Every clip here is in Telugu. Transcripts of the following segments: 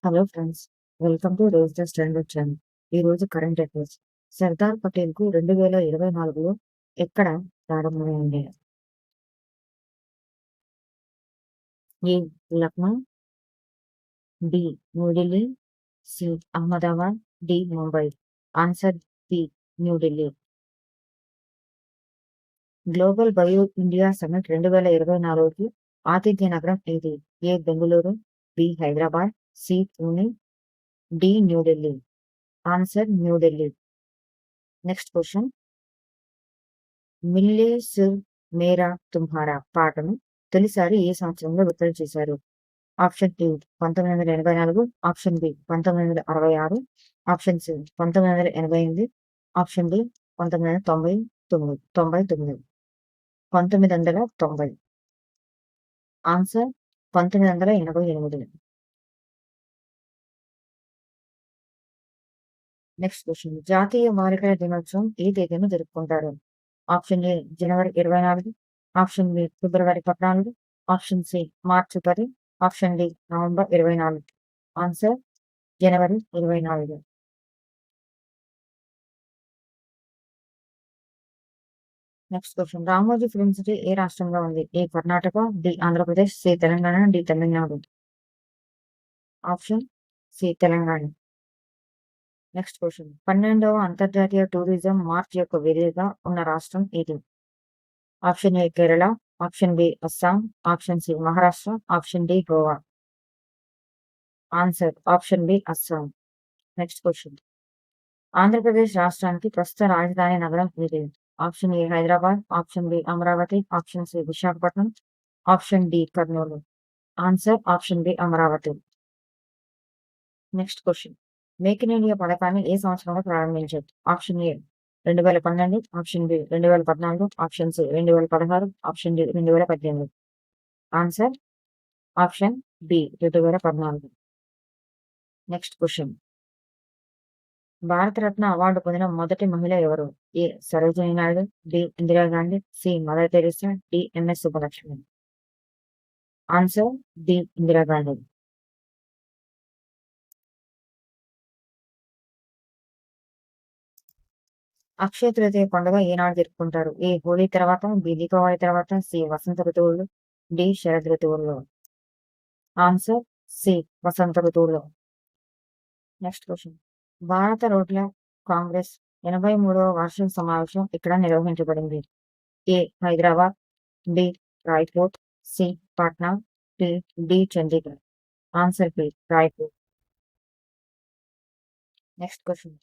Hello friends, welcome to rose the standard channel. ఈరోజు కరెంట్ అఫైర్స్. సర్దార్ పటేల్కు 2024లో ఎక్కడ ప్రారంభమైంది? A Lucknow, B New Delhi, C Ahmedabad, D Mumbai. Answer B New Delhi. Global bio India summit 2024కి ఆతిథ్య నగరం ఏది? A Bengaluru, B Hyderabad, C Pune, D New Delhi. Answer New Delhi. Next question. Mile Sur Mera Tumhara పాటను తొలిసారి ఏ సంవత్సరంలో విడుదల చేశారు? Option A 1984, option B 1966, option C 1988, option D 1999. 1990. Answer 1988. Next question. జాతీయ బాలికల దినోత్సవం ఏ తేదీన జరుపుకుంటారు? ఆప్షన్ ఏ జనవరి 24, ఆప్షన్ బి ఫిబ్రవరి 14, ఆప్షన్ సి మార్చి 10, ఆప్షన్ డి నవంబర్ 24. ఆన్సర్ జనవరి 24. Next question. Ramoji film city ఏ రాష్ట్రంలో ఉంది? A Karnataka, D Andhra Pradesh, C Telangana, D Tamil Nadu. Option C Telangana. Next question. 12వ అంతర్జాతీయ టూరిజం మార్చ్ యొక్క వేదికగా ఉన్న రాష్ట్రం ఏది? Option A Kerala, option B Assam, option C Maharashtra, option D Goa. Answer option B Assam. Next question. Andhra Pradesh రాష్ట్రానికి ప్రస్తుత రాజధాని నగరం ఏది? Option A Hyderabad, option B Amaravati, option C Visakhapatnam, option D Kurnool. Answer option B Amaravati. Next question. Make in India పథకాన్ని ఏ సంవత్సరంలో ప్రారంభించారు? Option A 2012, option B 2014, option C 2016, option D 2018. Answer option B 2014. Next question. Bharat Ratna award పొందిన మొదటి మహిళ ఎవరు? A Sarojini Naidu, D Indira Gandhi, C mother Teresa, D MS Subbulakshmi. Answer D Indira Gandhi. Akshaya Tritiya పండుగ ఏనాడు జరుపుకుంటారు? ఏ హోలీ తర్వాత, బి దీపావళి తర్వాత, సి వసంత ఋతువులు, డి శరద్ ఋతువుల్లో. ఆన్సర్ సి వసంత ఋతువుల్లో. Next question. భారత రోడ్ల కాంగ్రెస్ 83వ వార్షిక సమావేశం ఇక్కడ నిర్వహించబడింది? A Hyderabad, B Raipur, C Patna, D Chandigarh. Answer B Raipur. Next question.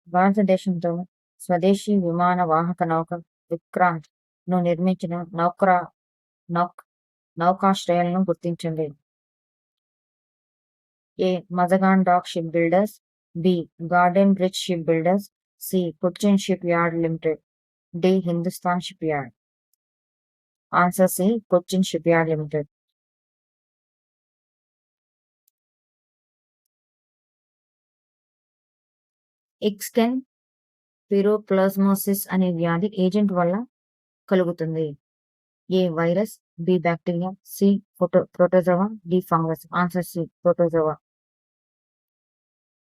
భారతదేశంతో స్వదేశీ విమాన వాహక నౌక విక్రాంత్ ను నిర్మించిన నౌకాశ్రయాలను గుర్తించండి. A Mazagon dock ship builders, B garden bridge ship builders, C Cochin ship yard limited, D Hindustan ship yard. Answer C Cochin ship yard limited. ఎక్స్కెన్ పిరోప్లాస్మోసిస్ అనే వ్యాధి ఏజెంట్ వల్ల కలుగుతుంది? A virus, B bacteria, C protozoa, D fungus. Answer C protozoa.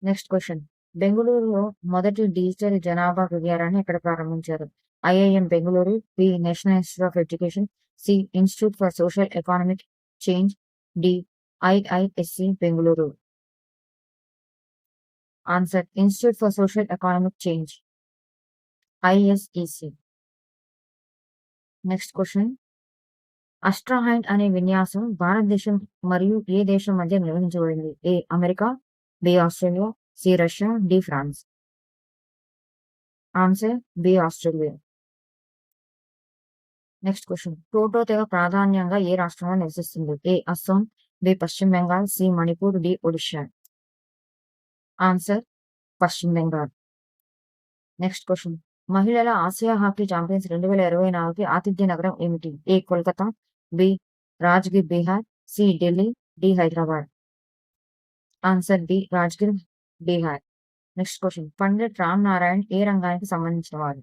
Next question. బెంగళూరులో మొదటి డిజిటల్ జనాభా గడియారాన్ని ఎక్కడ ప్రారంభించారు? IIM Bengaluru, B national institute of education, C institute for social economic change, D IISc Bengaluru. Answer institute for social economic change, ISEC. Next question. Austrahind అనే విన్యాసం భారతదేశం మరియు ఏ దేశం మధ్య నిర్వహించబడింది? A America, B Australia, C Russia, D France. Answer B Australia. Next question. ప్రోటో తెగ ప్రాధాన్యంగా ఏ రాష్ట్రంలో నివసిస్తుంది? A Assam, B Paschim Bengal, C Manipur, D Odisha. Answer Paschim Bengal. Next question. మహిళల ఆసియా హాకీ ఛాంపియన్స్ 2024కి ఆతిథ్య నగరం ఏమిటి? A Kolkata, B Rajgir Bihar, C Delhi, D Hyderabad. Answer B Rajgir Bihar. Next question. Pandit Ram Narayan ఏ రంగానికి సంబంధించిన వారు?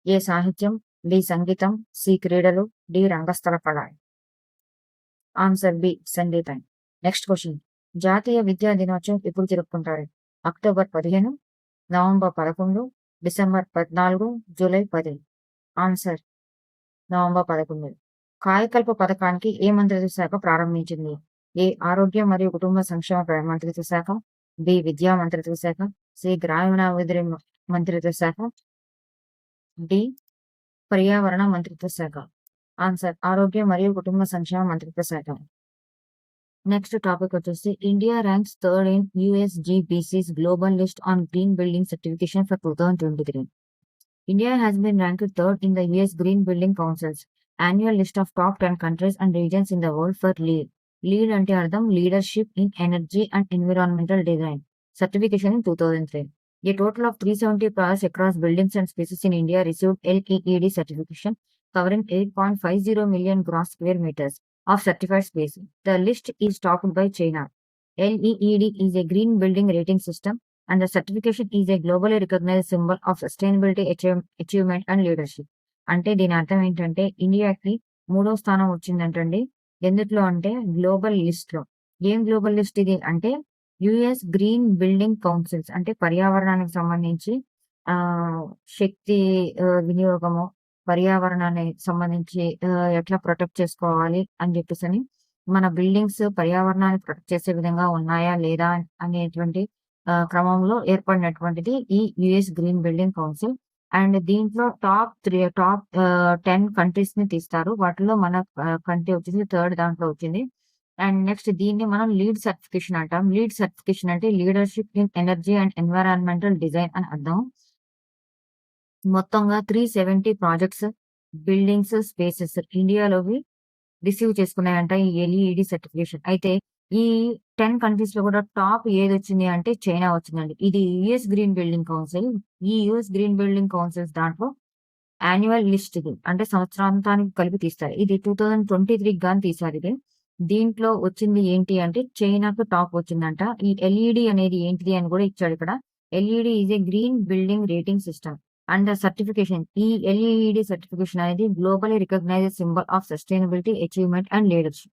ఏ సాహిత్యం, బి సంగీతం, సి క్రీడలు, డి రంగస్థల కళ. ఆన్సర్ బి సంగీతం. Next question. జాతీయ విద్యా దినోత్సవం ఎప్పుడు జరుపుకుంటారు? October 15, November 11, December 14, July 10. Answer November 11. Kayakalp పథకానికి ఏ మంత్రిత్వ శాఖ ప్రారంభించింది? ఏ ఆరోగ్య మరియు కుటుంబ సంక్షేమ మంత్రిత్వ శాఖ, బి విద్యా మంత్రిత్వ శాఖ, సి గ్రామీణాభివృద్ధి మంత్రిత్వ శాఖ, డి పర్యావరణ మంత్రిత్వ శాఖ. ఆన్సర్ ఆరోగ్య మరియు కుటుంబ సంక్షేమ మంత్రిత్వ శాఖ. నెక్స్ట్ టాపిక్ వచ్చేసి India ranks third in USGBC's global list on green building certification for 2023. India has been ranked third in the US Green Building Council's annual list of top 10 countries and regions in the world for LEED. LEED అంటే అర్థం leadership in energy and environmental design certification in 2003. A total of 370 projects across buildings and spaces in India received LEED certification, covering 8.50 million gross square meters of certified space. The list is topped by China. LEED is a green building rating system, and the certification is a globally recognized symbol of sustainability achievement and leadership. అంటే దీని అర్థం ఏంటంటే ఇండియాకి 3వ స్థానం వచ్చిందంటండి. ఎందుట్లో అంటే గ్లోబల్ లిస్ట్ లో. ఏం గ్లోబల్ లిస్ట్ ఇది అంటే యుఎస్ గ్రీన్ బిల్డింగ్ కౌన్సిల్స్ అంటే పర్యావరణానికి సంబంధించి శక్తి వినియోగము, పర్యావరణానికి సంబంధించి ఎట్లా ప్రొటెక్ట్ చేసుకోవాలి అని చెప్పేసి మన బిల్డింగ్స్ పర్యావరణాన్ని ప్రొటెక్ట్ చేసే విధంగా ఉన్నాయా లేదా అనేటువంటి క్రమంలో ఏర్పడినటువంటిది ఈ US green building council. And దీంట్లో టాప్ 10 కంట్రీస్ ని తీస్తారు. వాటిలో మన కంట్రీ వచ్చేసి థర్డ్ దాంట్లో వచ్చింది. అండ్ నెక్స్ట్ దీన్ని మనం లీడ్ సర్టిఫికేషన్ అంటాం. లీడ్ సర్టిఫికేషన్ అంటే leadership in energy and environmental design అని అర్థం. మొత్తంగా 370 ప్రాజెక్ట్స్, బిల్డింగ్స్, స్పేసెస్ ఇండియాలోవి రిసీవ్ చేసుకున్నాయంట ఈ LEED సర్టిఫికేషన్. అయితే ఈ 10 కంట్రీస్ లో కూడా టాప్ ఏది వచ్చింది అంటే చైనా వచ్చిందండి. ఇది యుఎస్ గ్రీన్ బిల్డింగ్ కౌన్సిల్. ఈ యుఎస్ గ్రీన్ బిల్డింగ్ కౌన్సిల్స్ దాంట్లో యాన్యువల్ లిస్ట్ ఇది అంటే సంవత్సరాంతానికి కలిపి తీస్తారు. ఇది 2023 గాని తీశారు. ఇది దీంట్లో వచ్చింది ఏంటి అంటే చైనాకు టాప్ వచ్చిందంట. ఈ LED అనేది ఏంటిది అని కూడా ఇచ్చాడు ఇక్కడ. LED is a green building rating system and certification. ఈ LEED సర్టిఫికేషన్ అనేది globally recognised symbol of sustainability achievement and leadership.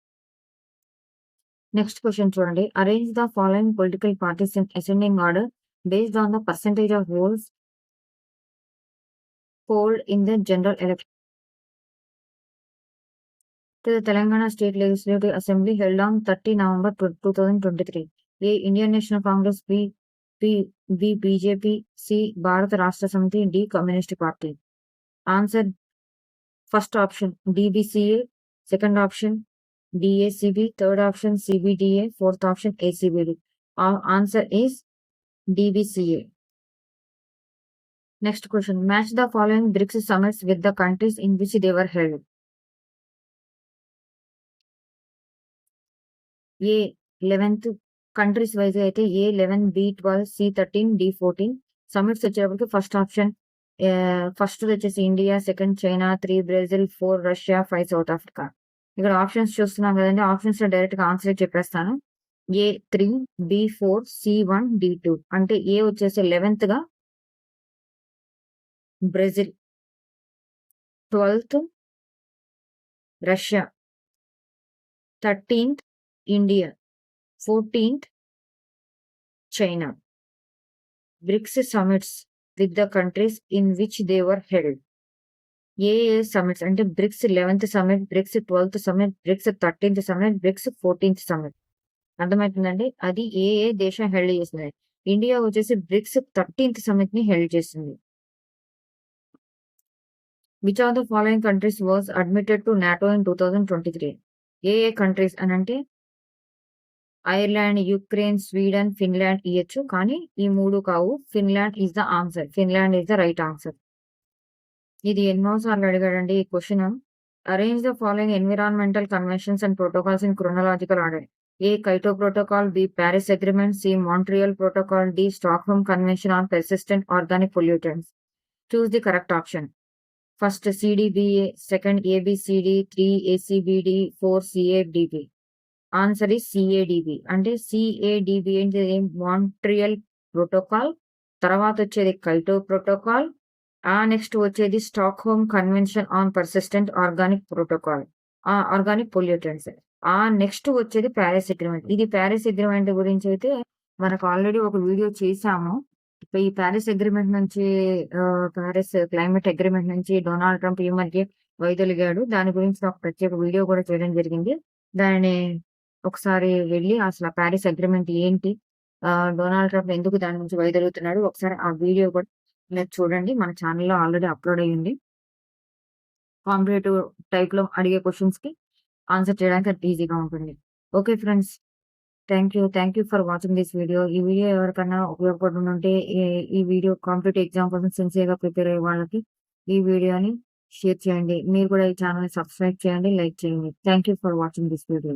Next question చూడండి. Arrange the following political parties in ascending order based on the percentage of votes polled in the general election to the Telangana State Legislative Assembly held on 30 November 2023. A. Indian National Congress, B. BJP, C. Bharat Rashtra Samiti, D. Communist Party. Answer first option DBCA, second option DACB, third option CBDA, fourth option ACBD. Our answer is DBCA. Next question. Match the following BRICS summits with the countries in which they were held. A 11th countries wise అయితే A11, B12, C13, D14. Summits వచ్చేటప్పటికి ఫస్ట్ ఆప్షన్ ఫస్ట్ వచ్చేసి India, second China, 3 Brazil, 4 Russia, 5 south Africa. ఇక్కడ ఆప్షన్స్ చూస్తున్నాం కదండి. ఆప్షన్స్ లో డైరెక్ట్ గా ఆన్సర్ చెప్పేస్తాను. A3, B4, C1, D2. అంటే ఏ వచ్చేసి 11th గా Brazil, 12th Russia, 13th India, 14th China. BRICS summits with the countries in which they were held. ఏ సమిట్స్ అంటే BRICS 11th summit, BRICS 12th summit, BRICS 13th summit, BRICS 14th summit. అర్థమవుతుందండి. అది ఏ దేశం హెల్డ్ చేసింది. ఇండియా వచ్చేసి బ్రిక్స్ 13th సమిట్ ని హెల్డ్ చేసింది. Which of the following countries was admitted to NATO in 2023? ఏ కంట్రీస్ అని అంటే ఐర్లాండ్, యుక్రెయిన్, స్వీడన్, ఫిన్లాండ్ ఇయచ్చు. కానీ ఈ 3 కావు. Finland is the answer. Finland is the right answer. ఇది ఎన్నోసార్లు అడిగాడండి ఈ question. Arrange the following environmental conventions and protocols in chronological order. A Kyoto protocol, B Paris agreement, C Montreal protocol, D Stockholm convention on persistent organic pollutants. Choose the correct option. First CDBA, second ABCD, 3 ACBD, 4 CADB. Answer ఈ CADB. అంటే CADB ఏంటిది? Montreal protocol. తర్వాత వచ్చేది కైటో ప్రోటోకాల్. నెక్స్ట్ వచ్చేది Stockholm convention on persistent organic protocol, organic pollutants. Next వచ్చేది పారిస్ అగ్రీమెంట్. ఇది పారిస్ అగ్రీమెంట్ గురించయితే మనకు ఆల్రెడీ ఒక వీడియో చేశాము. ఈ పారిస్ అగ్రీమెంట్ నుంచి పారిస్ క్లైమేట్ అగ్రీమెంట్ నుంచి డొనాల్డ్ ట్రంప్ ఈ మధ్య వైదొలిగాడు. దాని గురించి ఒక ప్రత్యేక వీడియో కూడా చేయడం జరిగింది. దానిని ఒకసారి వెళ్లి అసలు ఆ పారిస్ అగ్రీమెంట్ ఏంటి? డొనాల్డ్ ట్రంప్ ఎందుకు దాని నుంచి వైదొలుగుతున్నాడు? ఒకసారి ఆ వీడియో కూడా మీరు చూడండి. మన ఛానెల్‌లో ఆల్రెడీ అప్‌లోడ్ అయ్యింది. కాంపిటేటివ్ టైప్‌లో అడిగే క్వెషన్స్‌కి ఆన్సర్ చేయడానికి అది ఈజీగా ఉంటుంది. Okay friends. Thank you for watching this video. ఈ వీడియో ఎవరికన్నా ఉపయోగపడుతుంటే ఈ వీడియో కాంపిటేటివ్ ఎగ్జామ్ కోసం సిన్సియర్‌గా ప్రిపేర్ అయ్యే వాళ్ళకి ఈ వీడియోని షేర్ చేయండి. మీరు కూడా ఈ ఛానెల్‌ని సబ్స్క్రైబ్ చేయండి, లైక్ చేయండి. Thank you for watching this video.